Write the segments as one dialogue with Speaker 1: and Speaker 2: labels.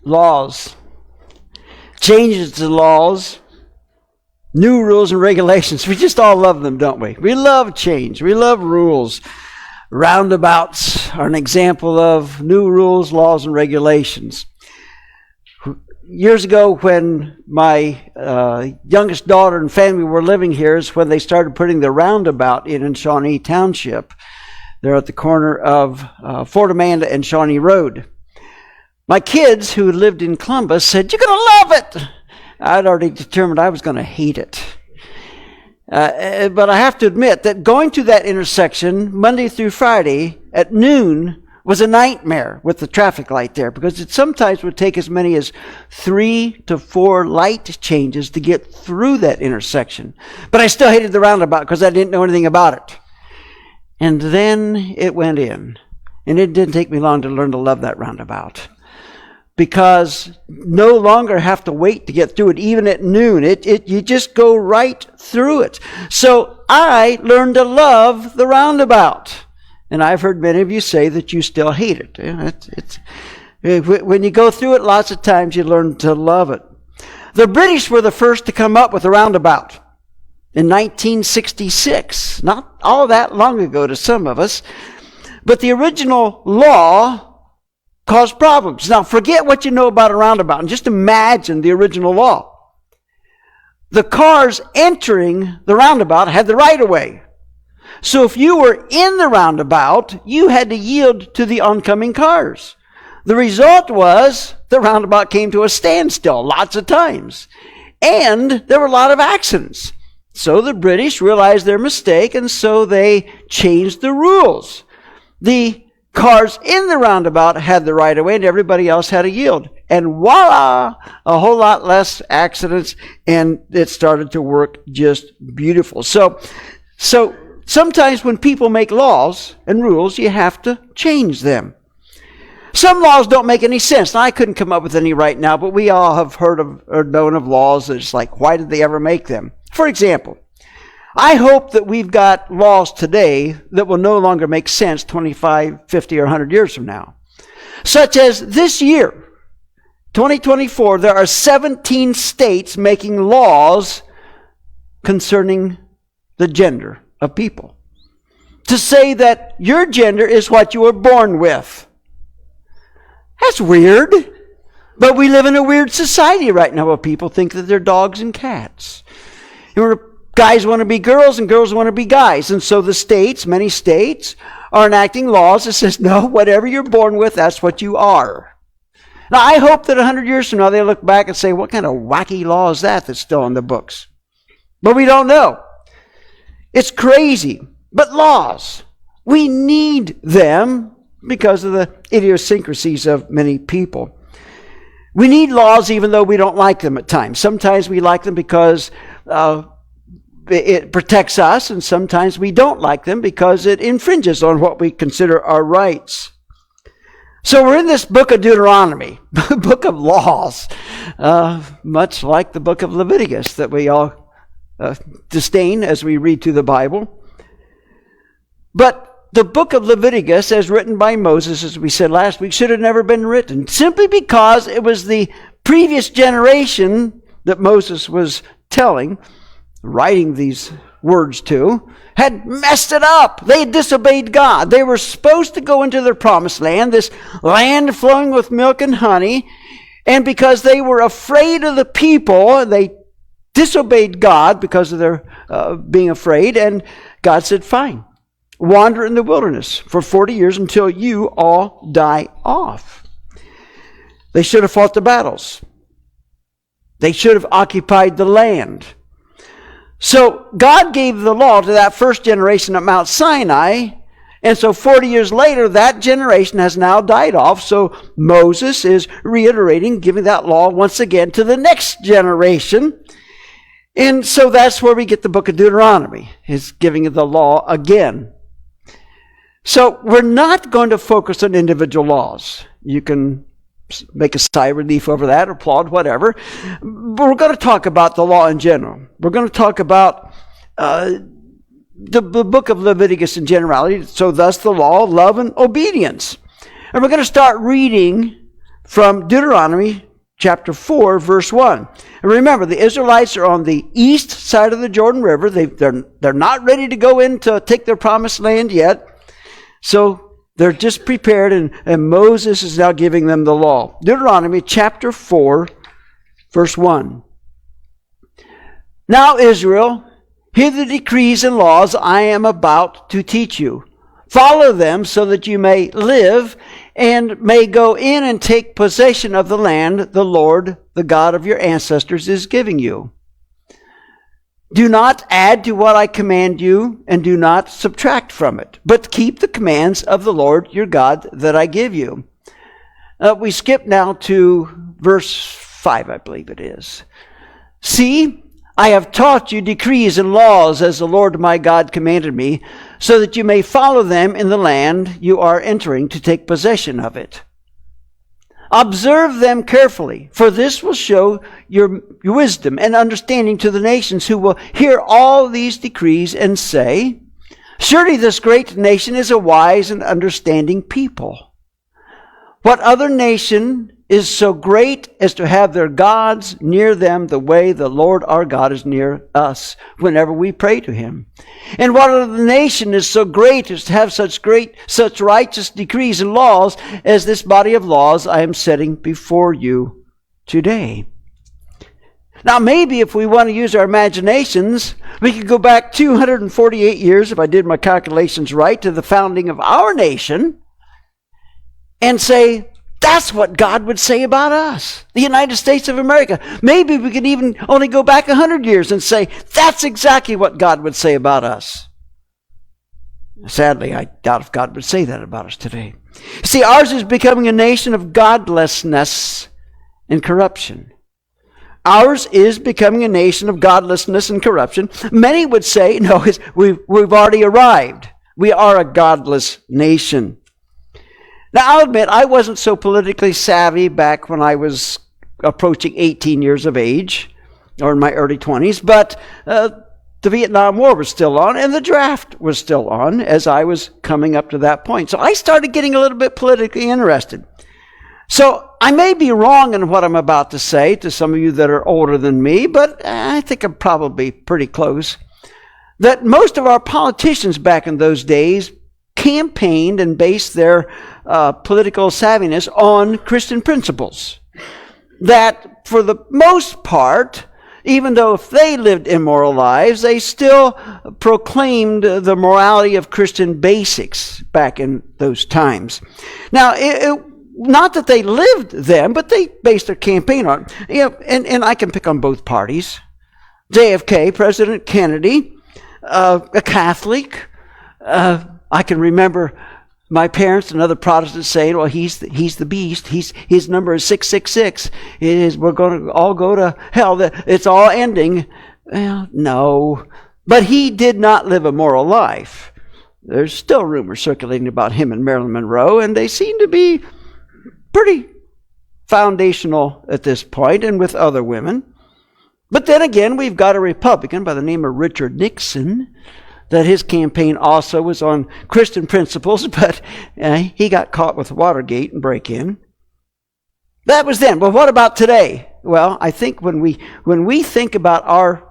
Speaker 1: laws, changes to laws, new rules and regulations. We just all love them, don't we? We love change. We love rules. Roundabouts are an example of new rules, laws, and regulations. Years ago, when my youngest daughter and family were living here, is when they started putting the roundabout in Shawnee Township. They're at the corner of Fort Amanda and Shawnee Road. My kids, who lived in Columbus, said, "You're going to love it." I'd already determined I was going to hate it. But I have to admit that going to that intersection Monday through Friday at noon was a nightmare with the traffic light there, because it sometimes would take as many as 3 to 4 light changes to get through that intersection. But I still hated the roundabout because I didn't know anything about it. And then it went in. And it didn't take me long to learn to love that roundabout, because no longer have to wait to get through it, even at noon. You just go right through it. So I learned to love the roundabout. And I've heard many of you say that you still hate it. When you go through it, lots of times you learn to love it. The British were the first to come up with a roundabout in 1966. Not all that long ago to some of us. But the original law caused problems. Now, forget what you know about a roundabout and just imagine the original law. The cars entering the roundabout had the right of way. So if you were in the roundabout, you had to yield to the oncoming cars. The result was the roundabout came to a standstill lots of times. And there were a lot of accidents. So the British realized their mistake, and so they changed the rules. The cars in the roundabout had the right of way, and everybody else had to yield. And voila, a whole lot less accidents, and it started to work just beautiful. So sometimes when people make laws and rules, you have to change them. Some laws don't make any sense. Now, I couldn't come up with any right now, but we all have heard of or known of laws that it's like, why did they ever make them? For example, I hope that we've got laws today that will no longer make sense 25, 50, or 100 years from now. Such as this year, 2024, there are 17 states making laws concerning the gender of people. To say that your gender is what you were born with. That's weird. But we live in a weird society right now where people think that they're dogs and cats. Guys want to be girls and girls want to be guys. And so the states, many states, are enacting laws that says, no, whatever you're born with, that's what you are. Now, I hope that 100 years from now they look back and say, what kind of wacky law is that that's still in the books? But we don't know. It's crazy. But laws, we need them because of the idiosyncrasies of many people. We need laws even though we don't like them at times. Sometimes we like them because it protects us, and sometimes we don't like them because it infringes on what we consider our rights. So we're in this book of Deuteronomy, book of laws, much like the book of Leviticus that we all disdain as we read through the Bible. But the book of Leviticus, as written by Moses, as we said last week, should have never been written, simply because it was the previous generation that Moses was writing these words to, had messed it up. They had disobeyed God. They were supposed to go into their promised land, this land flowing with milk and honey, and because they were afraid of the people, they disobeyed God because of their being afraid, and God said, fine, wander in the wilderness for 40 years until you all die off. They should have fought the battles. They should have occupied the land. So God gave the law to that first generation at Mount Sinai, and so 40 years later, that generation has now died off, so Moses is reiterating, giving that law once again to the next generation. And so that's where we get the book of Deuteronomy, is giving the law again. So we're not going to focus on individual laws. You can make a sigh of relief over that, or applaud, whatever. But we're going to talk about the law in general. We're going to talk about the book of Leviticus in generality, so thus the law, love, and obedience. And we're going to start reading from Deuteronomy chapter 4, verse 1. And remember, the Israelites are on the east side of the Jordan River. They're not ready to go in to take their promised land yet. So they're just prepared, and Moses is now giving them the law. Deuteronomy chapter 4, verse 1. Now, Israel, hear the decrees and laws I am about to teach you. Follow them so that you may live and may go in and take possession of the land the Lord, the God of your ancestors, is giving you. Do not add to what I command you, and do not subtract from it, but keep the commands of the Lord your God that I give you. We skip now to verse 5, I believe it is. See, I have taught you decrees and laws as the Lord my God commanded me, so that you may follow them in the land you are entering to take possession of it. Observe them carefully, for this will show your wisdom and understanding to the nations who will hear all these decrees and say, surely this great nation is a wise and understanding people. What other nation is so great as to have their gods near them the way the Lord our God is near us whenever we pray to him? And what other nation is so great as to have such righteous decrees and laws as this body of laws I am setting before you today? Now, maybe if we want to use our imaginations, we could go back 248 years, if I did my calculations right, to the founding of our nation and say, that's what God would say about us, the United States of America. Maybe we could even only go back 100 years and say, that's exactly what God would say about us. Sadly, I doubt if God would say that about us today. See, ours is becoming a nation of godlessness and corruption. Ours is becoming a nation of godlessness and corruption. Many would say, no, we've already arrived. We are a godless nation. Now, I'll admit, I wasn't so politically savvy back when I was approaching 18 years of age, or in my early 20s, but the Vietnam War was still on, and the draft was still on as I was coming up to that point. So I started getting a little bit politically interested. So I may be wrong in what I'm about to say to some of you that are older than me, but I think I'm probably pretty close. That most of our politicians back in those days campaigned and based their political savviness on Christian principles. That for the most part, even though if they lived immoral lives, they still proclaimed the morality of Christian basics back in those times. Now, not that they lived them, but they based their campaign on it. And I can pick on both parties. JFK, President Kennedy, a Catholic. I can remember my parents and other Protestants saying, well, he's the beast. His number is 666. We're going to all go to hell. It's all ending. Well, no. But he did not live a moral life. There's still rumors circulating about him and Marilyn Monroe, and they seem to be pretty foundational at this point, and with other women. But then again, we've got a Republican by the name of Richard Nixon, that his campaign also was on Christian principles, but he got caught with Watergate and break-in. That was then. But what about today? Well, I think when we think about our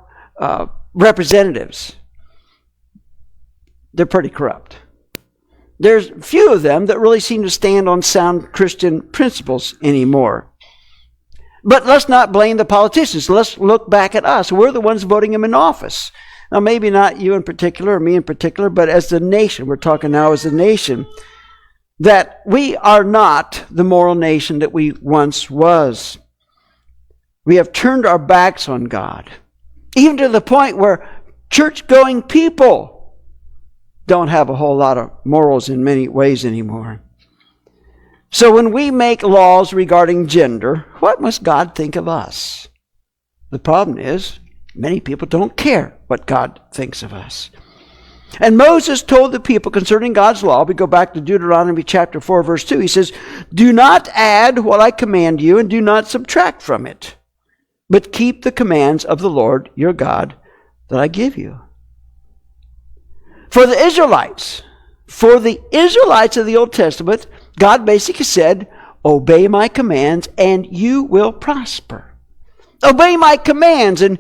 Speaker 1: representatives, they're pretty corrupt. There's few of them that really seem to stand on sound Christian principles anymore. But let's not blame the politicians. Let's look back at us. We're the ones voting them in office. Now, maybe not you in particular or me in particular, but as the nation, we're talking now as a nation, that we are not the moral nation that we once was. We have turned our backs on God, even to the point where church-going people don't have a whole lot of morals in many ways anymore. So when we make laws regarding gender, what must God think of us? The problem is, many people don't care what God thinks of us. And Moses told the people concerning God's law, we go back to Deuteronomy chapter 4, verse 2, he says, do not add what I command you, and do not subtract from it, but keep the commands of the Lord your God that I give you. For the Israelites of the Old Testament, God basically said, obey my commands, and you will prosper. Obey my commands, and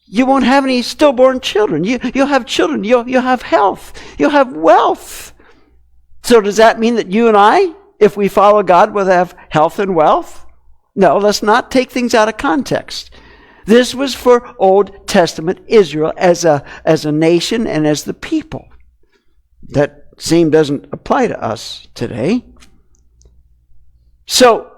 Speaker 1: you won't have any stillborn children. You'll have children. You'll have health. You'll have wealth. So does that mean that you and I, if we follow God, will have health and wealth? No, let's not take things out of context. This was for Old Testament Israel as a nation and as the people. That same doesn't apply to us today. So,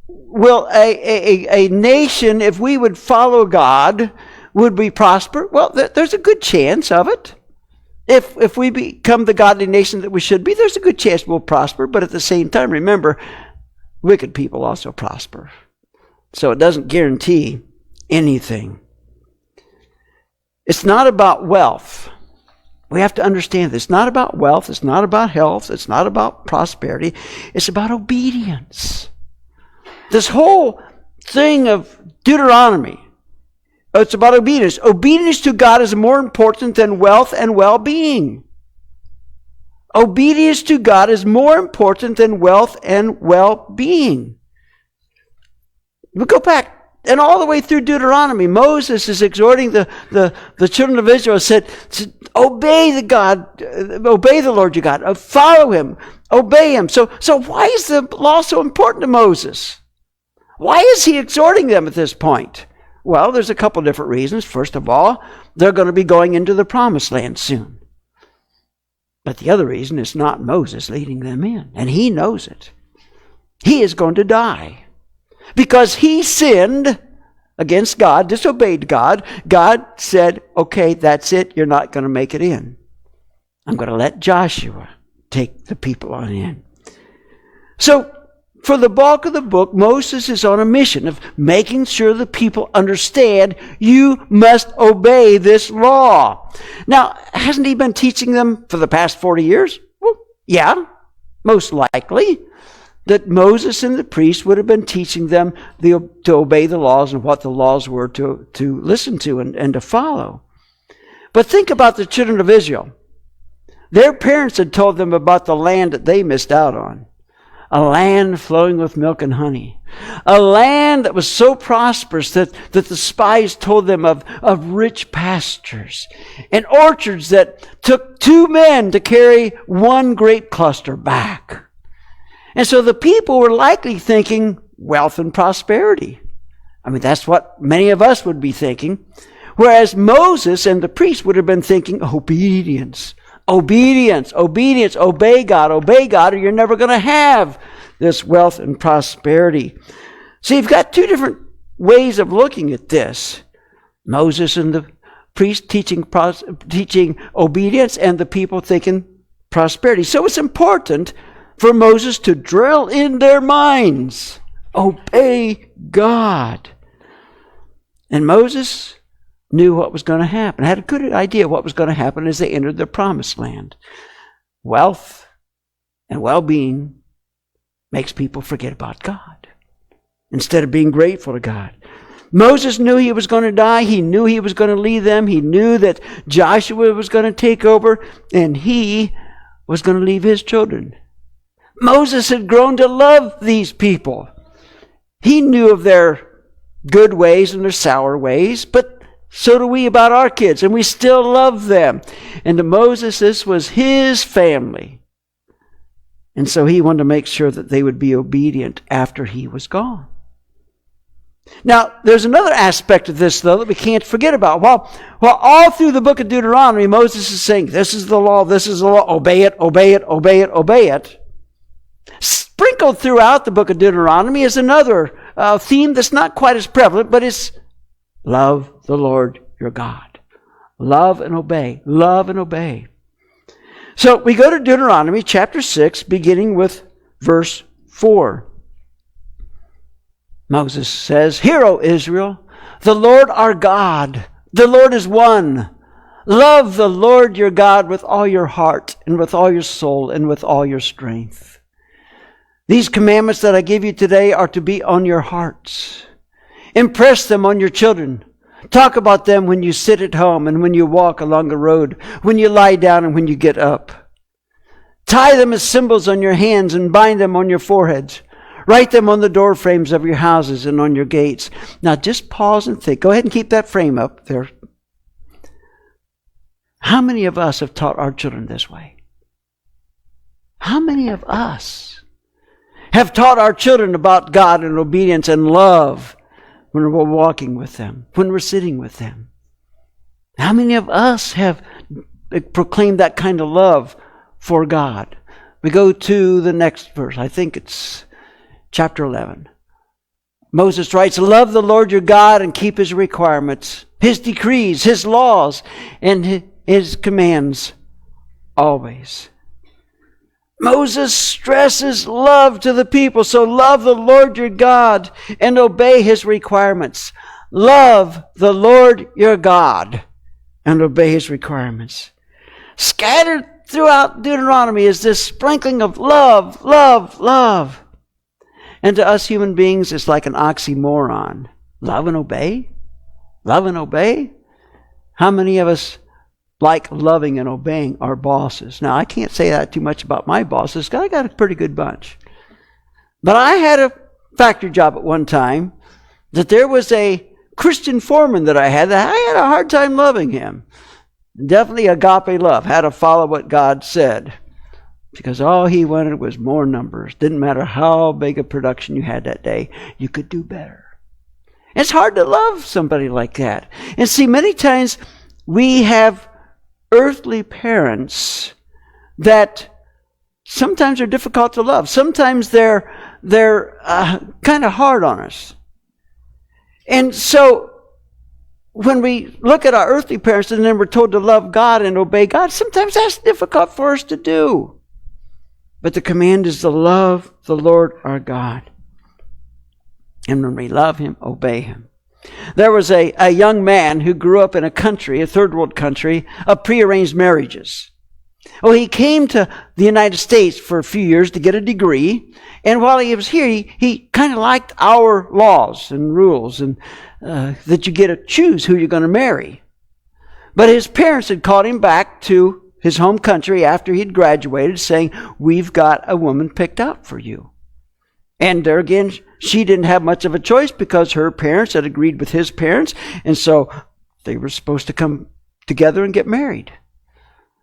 Speaker 1: will a nation, if we would follow God, would we prosper? Well, there's a good chance of it. If we become the godly nation that we should be, there's a good chance we'll prosper. But at the same time, remember, wicked people also prosper. So it doesn't guarantee anything. It's not about wealth. We have to understand this. It's not about wealth. It's not about health. It's not about prosperity. It's about obedience. This whole thing of Deuteronomy, it's about obedience. Obedience to God is more important than wealth and well-being. Obedience to God is more important than wealth and well-being. We go back and all the way through Deuteronomy. Moses is exhorting the children of Israel, said, obey the Lord your God, follow him, obey him. So why is the law so important to Moses? Why is he exhorting them at this point? Well, there's a couple different reasons. First of all, they're going to be going into the promised land soon. But the other reason is not Moses leading them in, and he knows it. He is going to die because he sinned against God, disobeyed God. God said, okay, that's it. You're not going to make it in. I'm going to let Joshua take the people on in. So, for the bulk of the book, Moses is on a mission of making sure the people understand you must obey this law. Now, hasn't he been teaching them for the past 40 years? Well, yeah, most likely. That Moses and the priests would have been teaching them to obey the laws and what the laws were to listen to and to follow. But think about the children of Israel. Their parents had told them about the land that they missed out on. A land flowing with milk and honey. A land that was so prosperous that the spies told them of rich pastures. And orchards that took 2 men to carry 1 grape cluster back. And so the people were likely thinking wealth and prosperity. I mean, that's what many of us would be thinking. Whereas Moses and the priests would have been thinking obedience. Obedience, obedience, obey God, or you're never going to have this wealth and prosperity. So you've got 2 different ways of looking at this. Moses and the priest teaching obedience, and the people thinking prosperity. So it's important for Moses to drill in their minds, obey God. And Moses knew what was going to happen, had a good idea what was going to happen as they entered the promised land. Wealth and well-being makes people forget about God instead of being grateful to God. Moses knew he was going to die. He knew he was going to lead them. He knew that Joshua was going to take over, and he was going to leave his children. Moses had grown to love these people. He knew of their good ways and their sour ways, but so do we about our kids, and we still love them. And to Moses, this was his family. And so he wanted to make sure that they would be obedient after he was gone. Now, there's another aspect of this, though, that we can't forget about. While all through the book of Deuteronomy, Moses is saying, this is the law, obey it, obey it, obey it, obey it. Sprinkled throughout the book of Deuteronomy is another theme that's not quite as prevalent, but it's love the Lord your God. Love and obey. Love and obey. So we go to Deuteronomy chapter 6, beginning with verse 4. Moses says, Hear, O Israel, the Lord our God, the Lord is one. Love the Lord your God with all your heart and with all your soul and with all your strength. These commandments that I give you today are to be on your hearts. Impress them on your children. Talk about them when you sit at home and when you walk along the road, when you lie down and when you get up. Tie them as symbols on your hands and bind them on your foreheads. Write them on the door frames of your houses and on your gates. Now just pause and think. Go ahead and keep that frame up there. How many of us have taught our children this way? How many of us have taught our children about God and obedience and love when we're walking with them, when we're sitting with them? How many of us have proclaimed that kind of love for God? We go to the next verse. I think it's chapter 11. Moses writes, love the Lord your God and keep his requirements, his decrees, his laws, and his commands always. Moses stresses love to the people. So love the Lord your God and obey his requirements. Love the Lord your God and obey his requirements. Scattered throughout Deuteronomy is this sprinkling of love, love, love. And to us human beings, it's like an oxymoron. Love and obey? Love and obey? How many of us like loving and obeying our bosses? Now, I can't say that too much about my bosses because I got a pretty good bunch. But I had a factory job at one time that there was a Christian foreman that I had a hard time loving him. Definitely agape love. Had to follow what God said. Because all he wanted was more numbers. Didn't matter how big a production you had that day. You could do better. It's hard to love somebody like that. And see, many times we have earthly parents that sometimes are difficult to love. Sometimes they're kind of hard on us. And so when we look at our earthly parents and then we're told to love God and obey God, sometimes that's difficult for us to do. But the command is to love the Lord our God. And when we love him, obey him. There was a young man who grew up in a country, a third world country, of prearranged marriages. Well, he came to the United States for a few years to get a degree. And while he was here, he kind of liked our laws and rules and that you get to choose who you're going to marry. But his parents had called him back to his home country after he'd graduated, saying, we've got a woman picked out for you. And there again, she didn't have much of a choice because her parents had agreed with his parents, and so they were supposed to come together and get married.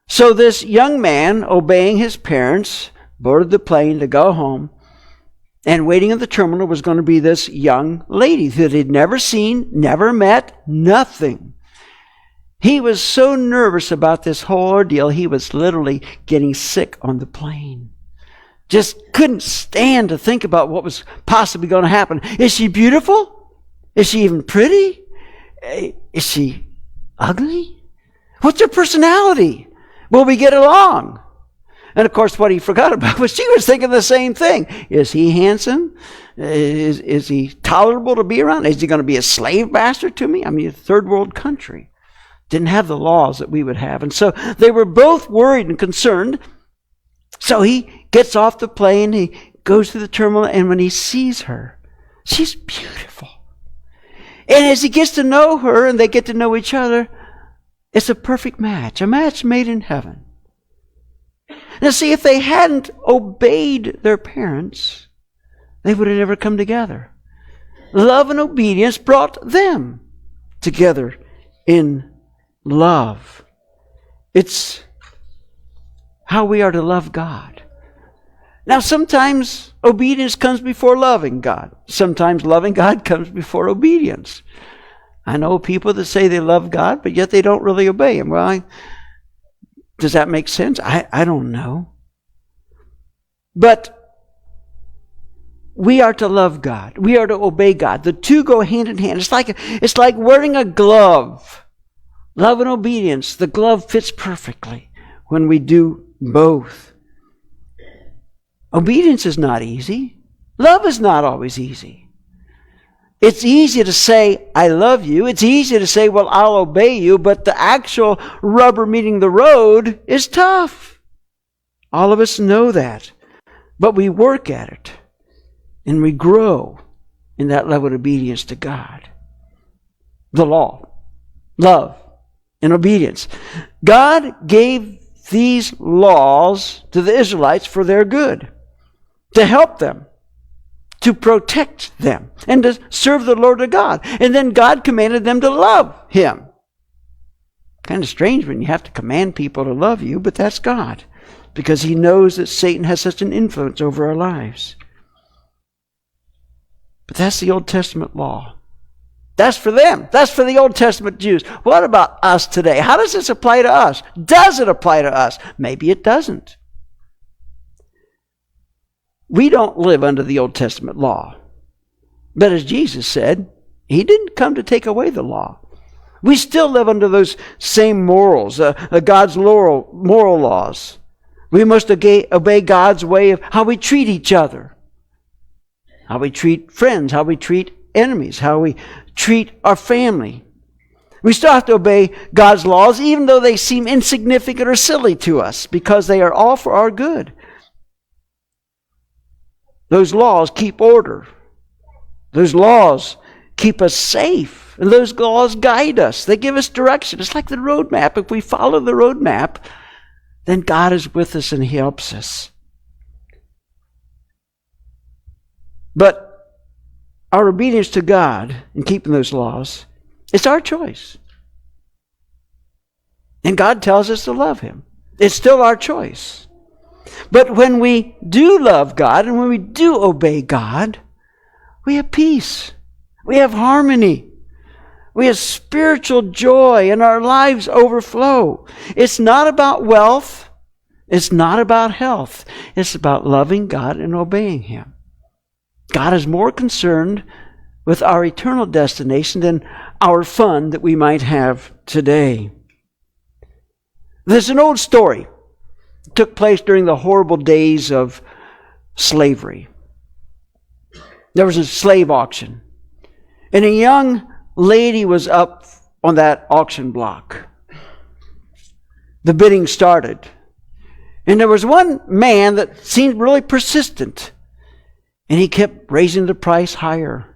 Speaker 1: So this young man, obeying his parents, boarded the plane to go home, and waiting at the terminal was going to be this young lady that he'd never seen, never met, nothing. He was so nervous about this whole ordeal, he was literally getting sick on the plane. Just couldn't stand to think about what was possibly going to happen. Is she beautiful? Is she even pretty? Is she ugly? What's her personality? Will we get along? And of course, what he forgot about was she was thinking the same thing. Is he handsome? Is he tolerable to be around? Is he going to be a slave master to me? I mean, a third world country. Didn't have the laws that we would have. And so they were both worried and concerned. So he gets off the plane, he goes to the terminal, and when he sees her, she's beautiful. And as he gets to know her and they get to know each other, it's a perfect match, a match made in heaven. Now see, if they hadn't obeyed their parents, they would have never come together. Love and obedience brought them together in love. It's how we are to love God. Now, sometimes obedience comes before loving God. Sometimes loving God comes before obedience. I know people that say they love God, but yet they don't really obey him. Well, does that make sense? I don't know. But we are to love God. We are to obey God. The two go hand in hand. It's like wearing a glove. Love and obedience. The glove fits perfectly when we do both. Obedience is not easy. Love is not always easy. It's easy to say, I love you. It's easy to say, well, I'll obey you. But the actual rubber meeting the road is tough. All of us know that. But we work at it. And we grow in that level of obedience to God. The law, love, and obedience. God gave these laws to the Israelites for their good, to help them, to protect them, and to serve the Lord their God. And then God commanded them to love Him. Kind of strange when you have to command people to love you, but that's God, because He knows that Satan has such an influence over our lives. But that's the Old Testament law. That's for them. That's for the Old Testament Jews. What about us today? How does this apply to us? Does it apply to us? Maybe it doesn't. We don't live under the Old Testament law. But as Jesus said, He didn't come to take away the law. We still live under those same morals, God's moral laws. We must obey God's way of how we treat each other, how we treat friends, how we treat enemies, how we treat our family. We still have to obey God's laws, even though they seem insignificant or silly to us, because they are all for our good. Those laws keep order. Those laws keep us safe. And those laws guide us. They give us direction. It's like the road map. If we follow the road map, then God is with us and He helps us. But our obedience to God in keeping those laws, it's our choice. And God tells us to love Him. It's still our choice. But when we do love God and when we do obey God, we have peace. We have harmony. We have spiritual joy and our lives overflow. It's not about wealth. It's not about health. It's about loving God and obeying Him. God is more concerned with our eternal destination than our fun that we might have today. There's an old story. It took place during the horrible days of slavery. There was a slave auction. And a young lady was up on that auction block. The bidding started. And there was one man that seemed really persistent. And he kept raising the price higher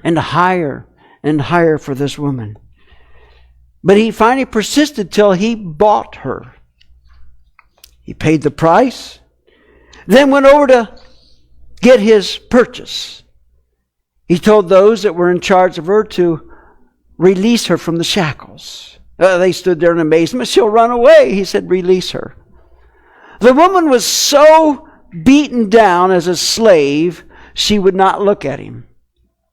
Speaker 1: and higher and higher for this woman. But he finally persisted till he bought her. He paid the price, then went over to get his purchase. He told those that were in charge of her to release her from the shackles. They stood there in amazement. She'll run away. He said, release her. The woman was so beaten down as a slave, she would not look at him.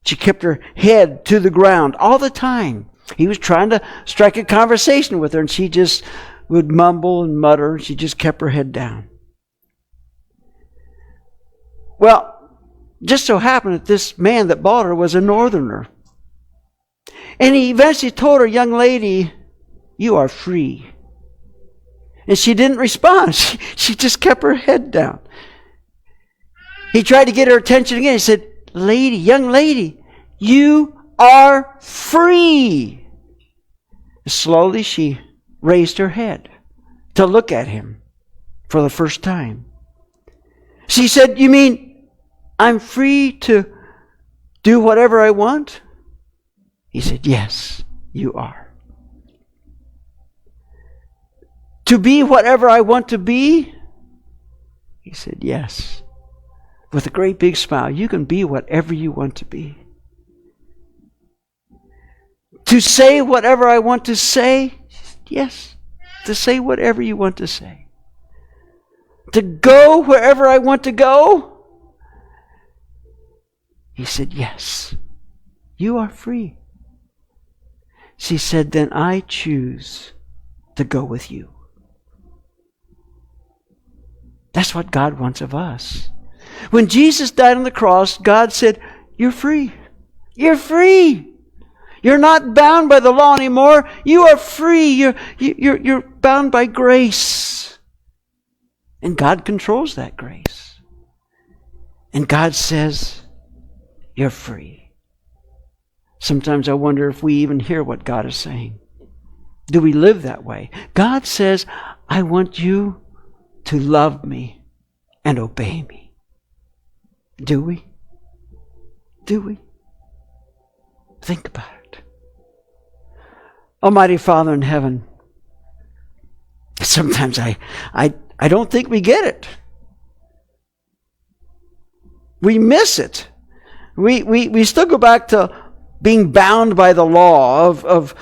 Speaker 1: She kept her head to the ground all the time. He was trying to strike a conversation with her, and she just would mumble and mutter. She just kept her head down. Well, just so happened that this man that bought her was a northerner. And he eventually told her, young lady, you are free. And she didn't respond. She just kept her head down. He tried to get her attention again. He said, lady, young lady, you are free. Slowly she raised her head to look at him for the first time. She said, you mean I'm free to do whatever I want? He said, yes, you are. To be whatever I want to be? He said, yes. With a great big smile, you can be whatever you want to be. To say whatever I want to say? Yes, to say whatever you want to say. To go wherever I want to go? He said, yes, you are free. She said, then I choose to go with you. That's what God wants of us. When Jesus died on the cross, God said, you're free. You're free. You're not bound by the law anymore. You are free. You're bound by grace. And God controls that grace. And God says, you're free. Sometimes I wonder if we even hear what God is saying. Do we live that way? God says, I want you to love me and obey me. Do we? Do we? Think about it. Almighty Father in heaven, Sometimes I don't think we get it. We miss it. We still go back to being bound by the law of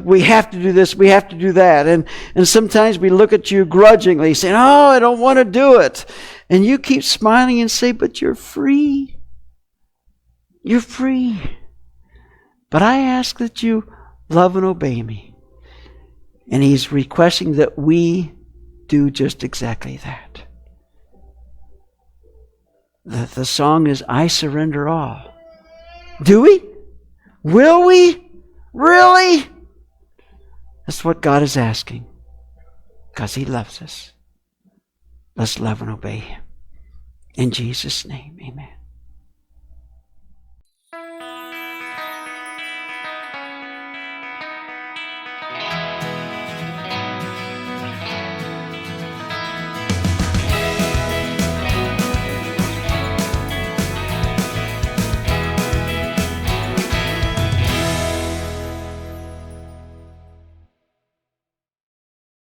Speaker 1: we have to do this, we have to do that. And sometimes we look at you grudgingly saying, oh, I don't want to do it. And you keep smiling and say, but you're free. You're free. But I ask that you love and obey me. And He's requesting that we do just exactly that. The song is, I surrender all. Do we? Will we? Really? That's what God is asking. Because He loves us. Let's love and obey Him. In Jesus' name, amen.